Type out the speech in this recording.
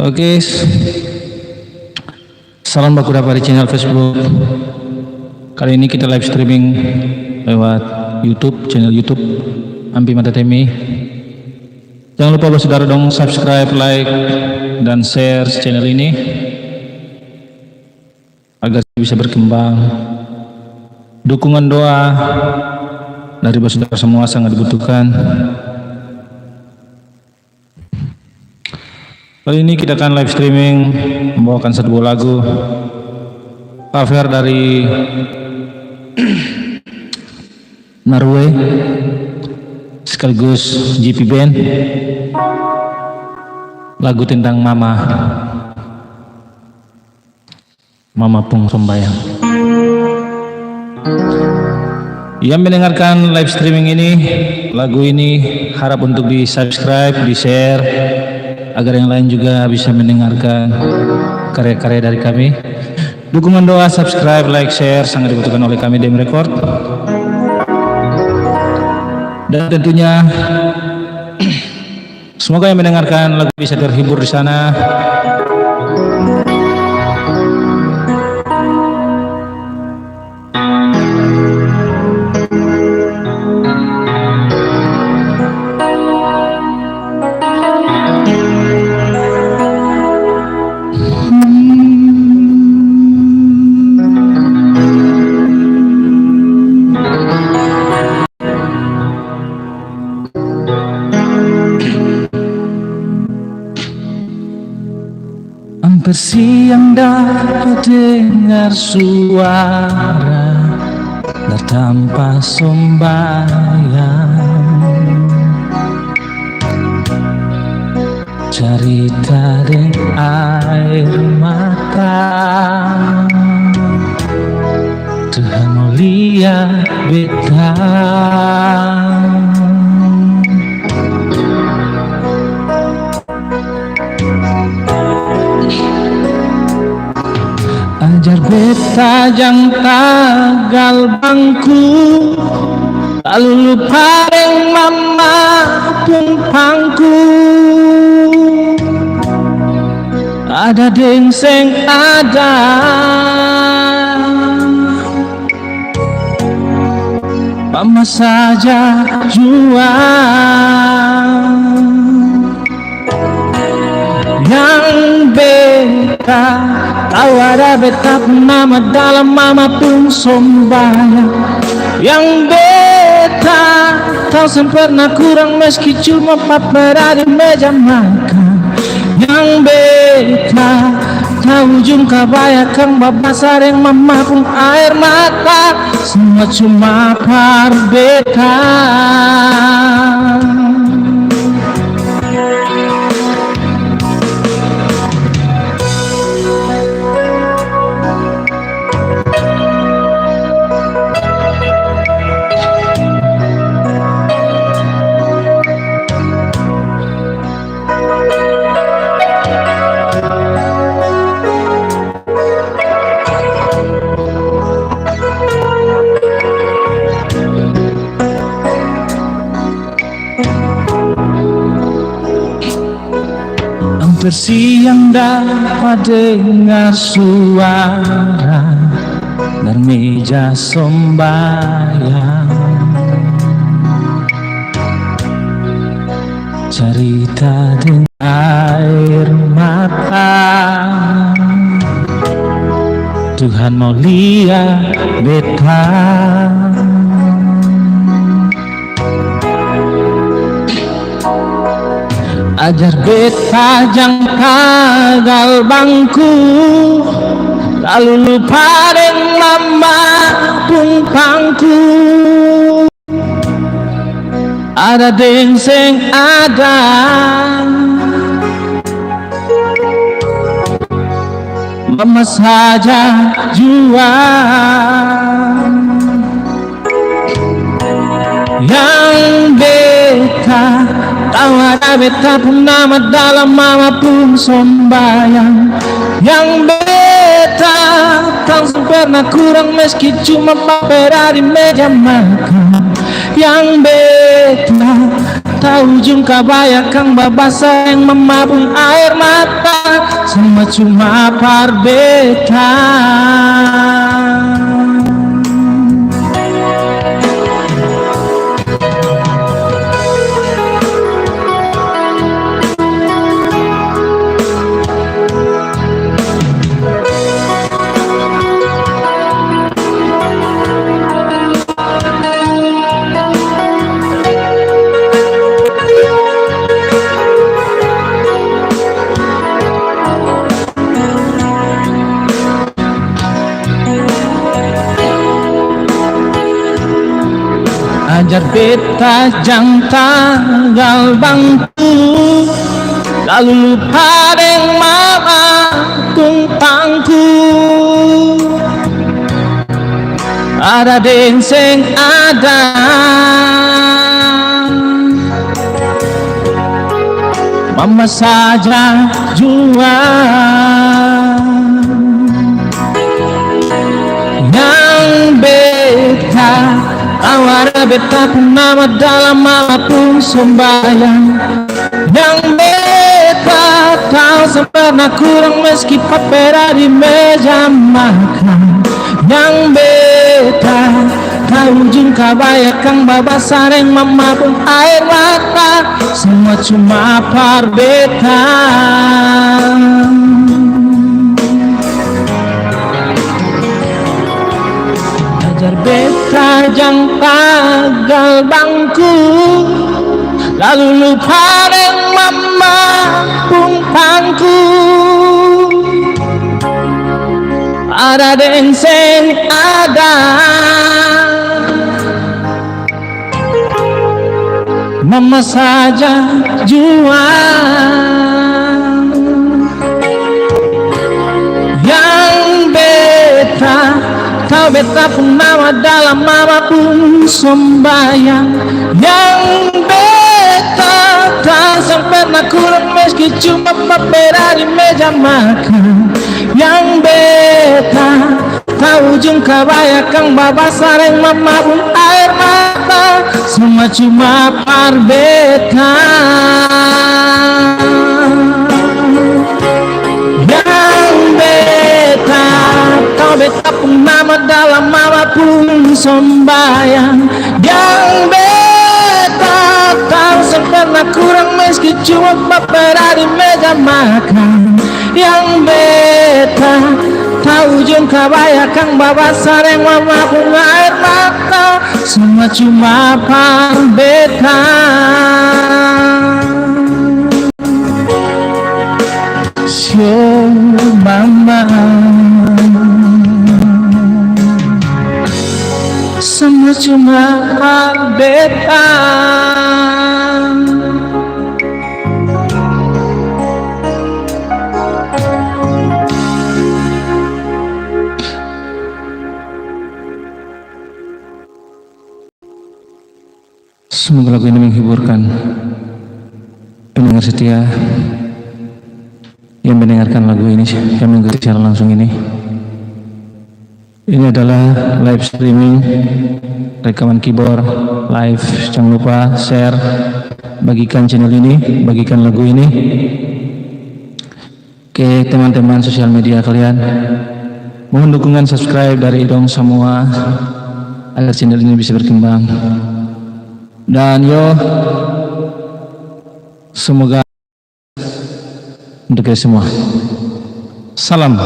Oke, salam baku dapat di channel Facebook. Kali ini kita live streaming lewat YouTube, channel YouTube Ampi Mata Temi. Jangan lupa saudara dong subscribe, like, dan share channel ini agar bisa berkembang. Dukungan doa dari saudara semua sangat dibutuhkan. Kali ini kita akan live streaming membawakan satu buah lagu cover dari Norway sekaligus GP Band, lagu tentang Mama Pung Sombayang. Yang mendengarkan live streaming ini, lagu ini harap untuk di subscribe, di share, agar yang lain juga bisa mendengarkan karya-karya dari kami. Dukungan doa, subscribe, like, share sangat dibutuhkan oleh kami DM Record. Dan tentunya semoga yang mendengarkan lagu bisa terhibur di sana. Hampir siang dapat dengar suara tanpa sembahyang, cerita dengan air mata. Tuhan mulia beta, ajar beta jang tagal bangku, lalu lupa reng mama pun pangku. Ada dengseng ada, mama saja jual. Yang beta tahu ada beta nama dalam mama pun sombayang. Yang beta tahu sempurna kurang meski cuma papera di meja makan. Yang beta tahu ujung kabaya kang babasar yang mama pun air mata. Semua cuma par beta. Bersiang dapat dengar suara dari meja sembahyang, cerita dengan air mata. Tuhan mau lihat beta, ajar beta jang tagal bangku, lalu lupa dengan mama pun pangku. Ada dengseng ada, mama saja jual. Yang Awara beta pun nama dalam mama pun sembayang. Yang beta tak pernah kurang meski cuma papera di meja makan. Yang beta tahu ujung kabaya kang babasa yang memabung air mata. Semua cuma par beta. Ajar beta jang tanggal bangku, lalu lupa deng mama tumpangku. Ada deng seng ada, mama saja jua. Yang beta awara beta pun nama dalam apapun sembayang. Yang beta tak pernah kurang meski papera di meja makan. Yang beta tahu ujung kabaya kang babasa reng memabung air mata. Semua cuma par beta. Ajar beta jang pagal bangku, lalu lupa deng mama pumpangku. Ada deng seng ada, mama saja jua. Yang beta tahu beta pun nama dalam mama pun sembayang. Yang beta tak pernah kurang meski cuma papera di meja makan. Yang beta tahu ujung kabaya kang babasa reng memabung air mata. Semua cuma par beta. Yang beta tahu beta pun nama dalam mama pun sembayang. Yang beta tak pernah kurang meski cuma papera di meja makan. Yang beta tahu ujung kabaya kang babasa reng memabung air mata. Semua cuma par beta. Sio mama, semua cuma par beta. Semoga lagu ini menghiburkan pendengar setia yang mendengarkan lagu ini, yang mengikuti secara langsung ini. Ini adalah live streaming, rekaman keyboard live. Jangan lupa share, bagikan channel ini, bagikan lagu ini ke teman-teman sosial media kalian. Mohon dukungan subscribe dari dong semua agar channel ini bisa berkembang. Dan semoga untuk kita semua. Salam.